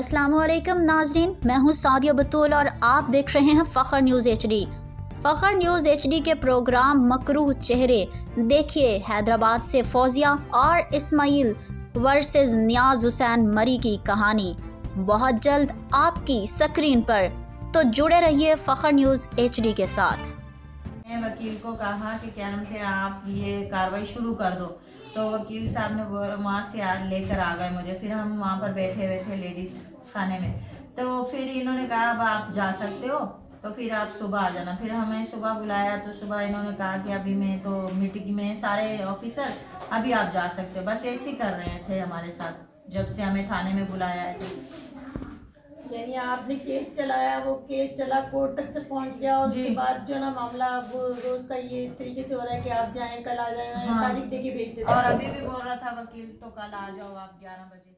अस्सलामुअलैकुम नाजरीन, मैं हूं सादिया बतूल और आप देख रहे हैं फ़ख्र न्यूज़ HD। फ़ख्र न्यूज़ HD के प्रोग्राम मकरूह चेहरे देखिए हैदराबाद से फौजिया और इस्माइल वर्सेस नियाज हुसैन मरी की कहानी बहुत जल्द आपकी स्क्रीन पर, तो जुड़े रहिए फ़ख्र न्यूज़ HD के साथ। मैं वकील को कहा कि क्या नाम थे, आप ये कार्रवाई शुरू कर दो। तो वकील साहब ने वहाँ से लेकर आ गए मुझे। फिर हम वहाँ पर बैठे हुए थे लेडीज़ खाने में। तो फिर इन्होंने कहा अब आप जा सकते हो, तो फिर आप सुबह आ जाना। फिर हमें सुबह बुलाया तो सुबह इन्होंने कहा कि अभी मैं तो मीटिंग में सारे ऑफिसर, अभी आप जा सकते हो। बस ऐसे ही कर रहे थे हमारे साथ जब से हमें थाने में बुलाया है। यानी आपने केस चलाया, वो केस चला कोर्ट तक पहुंच गया और उसके बाद जो ना मामला वो रोज का ये इस तरीके से हो रहा है कि आप जाएं, कल आ जाएं, तारीख देके भेज देते हैं। और अभी भी बोल रहा था वकील तो कल आ जाओ आप 11 बजे।